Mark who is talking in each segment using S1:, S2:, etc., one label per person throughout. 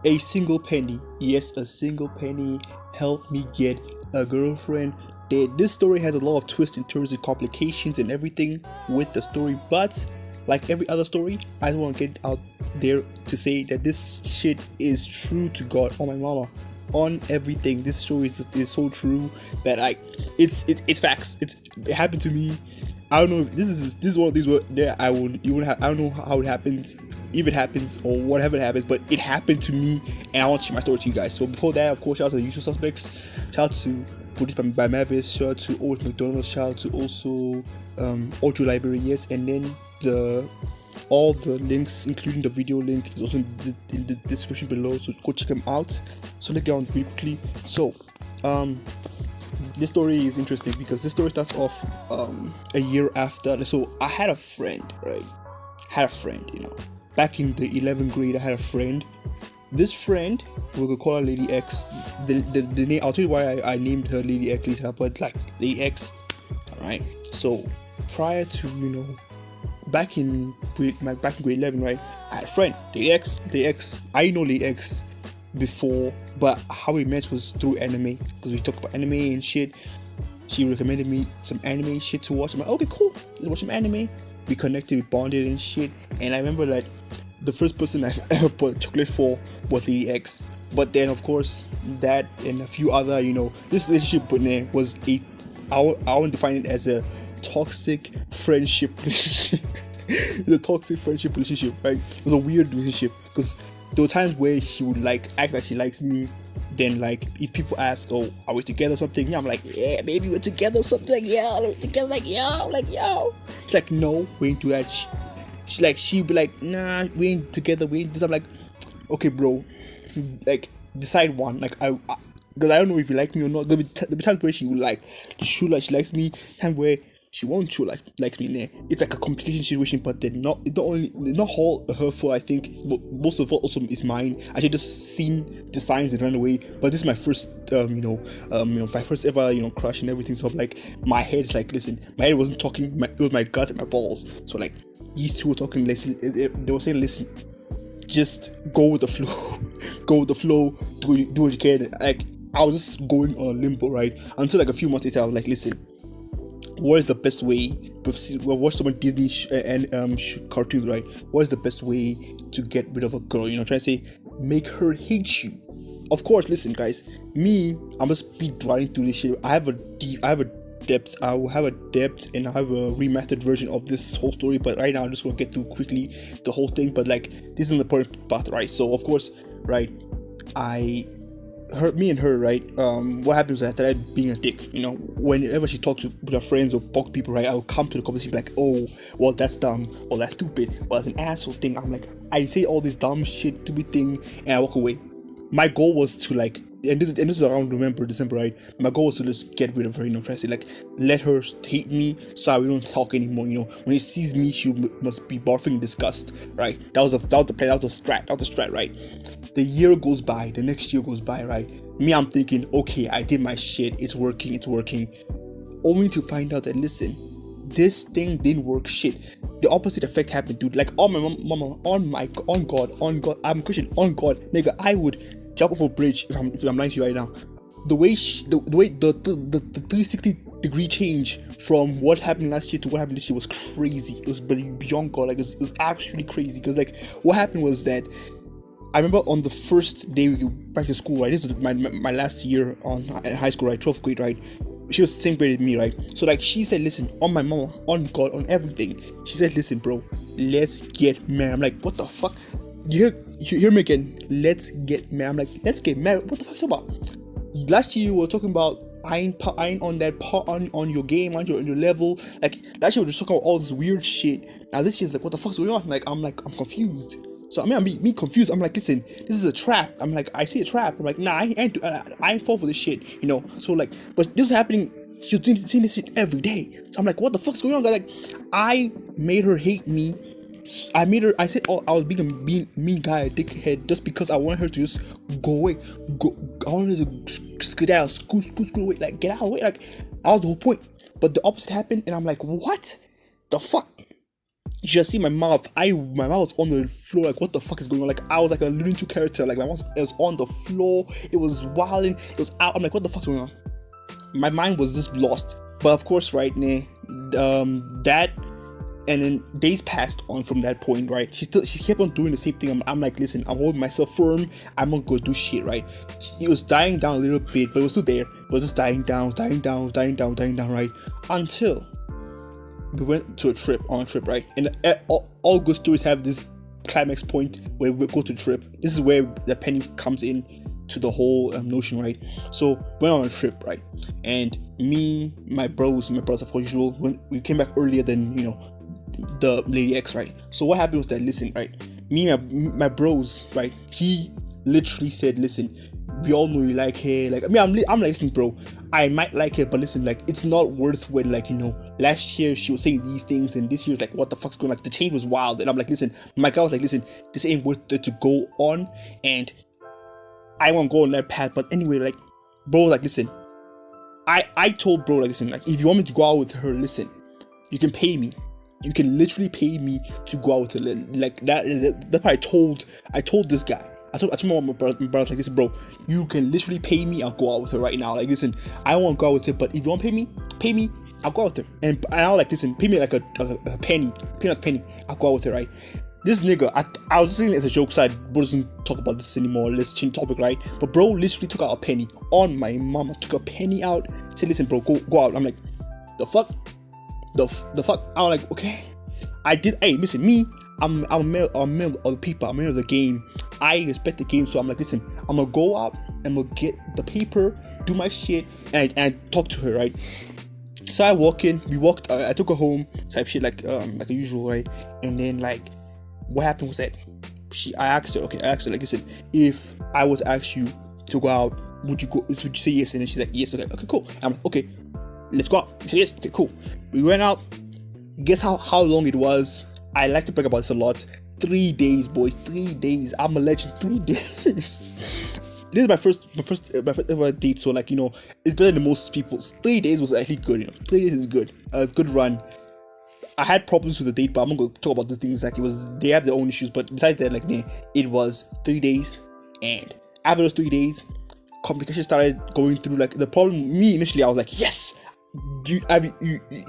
S1: a single penny, yes, a single penny helped me get a girlfriend. This story has a lot of twists and turns and complications and everything with the story, but like every other story, I just want to get out there to say that this shit is true to God, on my mama, on everything. This story is so true that it's facts. It happened to me. I don't know if this is one of these where I don't know how it happens, if it happens or whatever it happens, but it happened to me and I want to share my story to you guys. So before that, of course, shout out to the usual suspects. Shout out to Prodby Mabbs, shout out to Otis Mcdonald, shout out to also Audio Library, yes, and then all the links, including the video link, is also in the description below, so go check them out. So let's get on really quickly. So this story is interesting because this story starts off a year after. So I had a friend, right? Back in the 11th grade, I had a friend. This friend, we could call her Lady X. The name, I'll tell you why I named her Lady X later, but like Lady X. Alright. So prior to, back in grade 11, right? I had a friend, Lady X. I know Lady X before, but how we met was through anime, because we talked about anime and shit. She recommended me some anime shit to watch. I'm like, okay, cool, let's watch some anime. We connected, we bonded and shit. And I remember like the first person I've ever bought chocolate for was Lady X. But then of course that and a few other, this relationship was I won't define it as a toxic friendship relationship. It's a toxic friendship relationship, right? It was a weird relationship because there were times where she would like act like she likes me. Then like if people ask, oh, are we together or something? Yeah, I'm like, yeah, maybe we're together or something. Like, yeah, we're together. Like, yo. She's like, no, we ain't do that. She'd be like, nah, we ain't together. We ain't this. I'm like, okay, bro, like decide one. Like because I don't know if you like me or not. There'll be times where she will like show like she likes me. Time where she won't show like likes me. There, it's like a complicated situation. But they're not all her fault. I think, but most of it also is mine. I should just seen the signs and run away. But this is my first, my first ever, crush and everything. So I'm like, my head's like, listen, my head wasn't talking. It was my gut and my balls. So like, these two were talking. Listen, they were saying, listen, just go with the flow. Go with the flow. Do what you can. Like, I was just going on a limbo, right? Until like a few months later, I was like, listen, what is the best way? We've watched some Disney cartoons, right? What is the best way to get rid of a girl? Try to say, make her hate you. Of course, listen, guys. I'm just speed driving through this shit. I will have a depth and I have a remastered version of this whole story. But right now, I'm just gonna get through quickly the whole thing. But like, this is an important part, right? So of course, right, me and her, right? What happens is that I being a dick, whenever she talks with her friends or talk to people, right? I'll come to the conversation like, oh, well, that's dumb, or that's stupid, or that's an asshole thing. I'm like, I say all this dumb shit, stupid thing, and I walk away. My goal was to like, and this is around December, right? My goal was to just get rid of her, try to say like, let her hate me so we don't talk anymore. When she sees me, she must be barfing in disgust, right? That was the plan, that was the strat, right? The year goes by, the next year goes by, right? Me, I'm thinking, okay, I did my shit, it's working. Only to find out that, listen, this thing didn't work shit. The opposite effect happened, dude. Like, on my mama, on God, I'm Christian, on God, nigga, I would jump off a bridge if I'm lying to you right now. The way the 360-degree change from what happened last year to what happened this year was crazy. It was beyond God. Like, it was absolutely crazy. Because like, what happened was that I remember on the first day we go back to school, right? This was my last year in high school, right? 12th grade, right? She was the same grade as me, right? So like, she said, listen, on my mama, on God, on everything. She said, listen, bro, let's get married. I'm like, what the fuck? You hear me again? Let's get married. I'm like, let's get married. What the fuck are you talking about? Last year you were talking about I ain't on that part on your game, on your level. Like, last year we were just talking about all this weird shit. Now this year's like, what the fuck's going on? I'm confused. So I'm me confused. I'm like, listen, this is a trap. I'm like, I see a trap. I'm like, nah, I ain't fall for this shit, So like, but this is happening. She was seeing this shit every day. So I'm like, what the fuck's going on? Like, I made her hate me. I said, oh, I was being a mean guy, a dickhead, just because I wanted her to just go away. I wanted her to skedaddle, school away, like get out of the way. Like, that was the whole point. But the opposite happened, and I'm like, what the fuck? should have seen my mouth. My mouth was on the floor. Like, what the fuck is going on? Like, I was like a Looney Tunes character. Like, my mouth was on the floor. It was wilding. It was out. I'm like, what the fuck's going on? My mind was just lost. But of course, right, that, and then days passed on from that point, right? She kept on doing the same thing. I'm like, listen, I'm holding myself firm. I'm not gonna do shit, right? It was dying down a little bit, but it was still there. But it was just dying down, right? Until we went on a trip, right? And all good stories have this climax point where we go to trip. This is where the penny comes in to the whole notion, right? So went on a trip, right? And me, my brothers, of course, usual, when we came back earlier than the lady X, right? So what happened was that, listen, right? Me, my bros, right? He literally said, listen, we all know you like her. Like, I mean, I'm like, listen, bro, I might like her, but listen, like, it's not worth when, like, last year she was saying these things, and this year's like, what the fuck's going on? Like, the change was wild. And I'm like, listen, my guy was like, listen, this ain't worth it to go on, and I won't go on that path. But anyway, like, bro, like, listen, I told bro, like, listen, like, if you want me to go out with her, listen, you can pay me. You can literally pay me to go out with her. Like, that's what I told this guy. I told my brother, like, listen, bro, you can literally pay me. I'll go out with her right now. Like, listen, I won't go out with her, but if you want to pay me, I'll go out with her. And I'll, like, listen, pay me like a penny, pay me like a penny. I'll go out with her, right? This nigga, I was saying it as a joke side, bro doesn't talk about this anymore, let's change topic, right? But bro literally took out a penny on my mama, took a penny out, said, listen, bro, go out. I'm like, the fuck? The fuck? I'm like, okay. Hey, listen, me, I'm a man of the people, I'm a man of the game. I respect the game, so I'm like, listen, I'm gonna go out, I'm gonna get the paper, do my shit, and talk to her, right? So I walk in, I took her home, type shit, like a usual, right? And then, like, what happened was that I asked her, like, listen, if I was to ask you to go out, would you say yes? And then she's like, yes. Okay, cool. I'm like, okay, let's go out. She said, yes, okay, cool. We went out. Guess how long it was? I like to brag about this a lot. 3 days, boys. 3 days. I'm a legend. 3 days. This is my first ever date, so, like, it's better than most people's. 3 days was actually good. 3 days is good. A good run. I had problems with the date, but I'm not going to talk about the things. Like, they have their own issues, but besides that, like, it was 3 days, and after those 3 days, complications started going through. Like, the problem, me initially, I was like, yes, you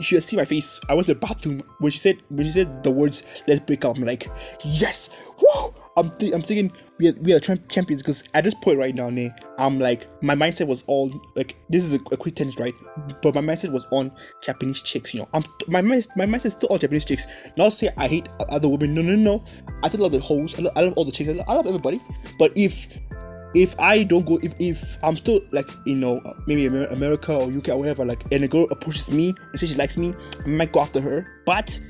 S1: should have seen my face. I went to the bathroom when she said the words, let's break up. I'm like, yes, whoa. I'm thinking we are champions, because at this point right now, I'm like, my mindset was all like, this is a quick tangent, right? But my mindset was on Japanese chicks. My mindset is still on Japanese chicks. Not to say I hate other women. No. I still love the hoes. I love all the chicks. I love everybody. But if I don't go, if I'm still, like, maybe America or UK or whatever, like, and a girl approaches me and says she likes me, I might go after her. But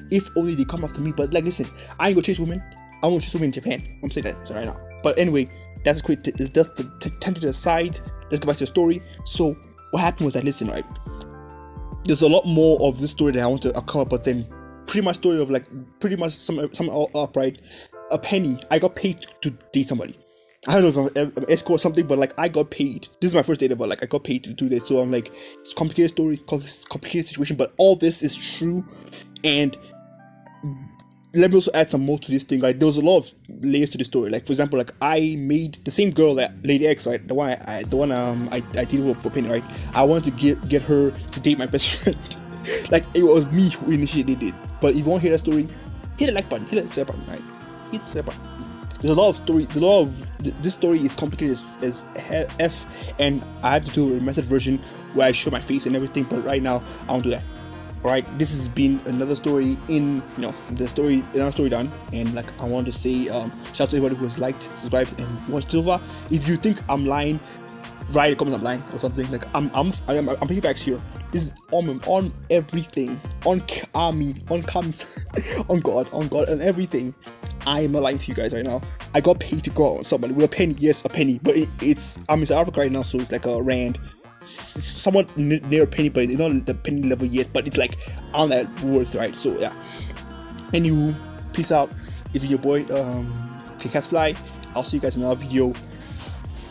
S1: if only they come after me. But, like, listen, I ain't gonna chase women. I'm gonna chase women in Japan. I'm saying that right now. But anyway, that's a quick tangent aside. Let's go back to the story. So what happened was that, listen, right, there's a lot more of this story that I want to cover, but then pretty much story of, like, pretty much some all up, right? A penny. I got paid to date somebody. I don't know if I'm an escort or something, but, like, I got paid. This is my first date ever. Like, I got paid to do this. So I'm like, it's a complicated story, complicated situation, but all this is true. And let me also add some more to this thing, right? There was a lot of layers to the story. Like, for example, like, I made the same girl, that Lady X, right? The one I did work for penny, right? I wanted to get her to date my best friend. Like, it was me who initiated it. But if you want to hear that story, hit the like button, hit the subscribe button, right? Hit the subscribe button. There's a lot of story. This story is complicated as F, and I have to do a method version where I show my face and everything. But right now, I won't do that. Alright, this has been another story another story done. And, like, I want to say, shout out to everybody who has liked, subscribed, and watched so far. If you think I'm lying, write a comment I'm lying or something. Like, I'm picking facts here. This is on everything, on army, on comms, on God, and everything. I am not lying to you guys right now. I got paid to go out with somebody with a penny. Yes, a penny, but I'm in South Africa right now, so it's like a rand. It's somewhat near a penny, but it's not the penny level yet. But it's like on that worth, right? So yeah. Anywho, peace out. It's been your boy, K-Cats Fly. I'll see you guys in another video.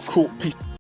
S1: Cool. Peace.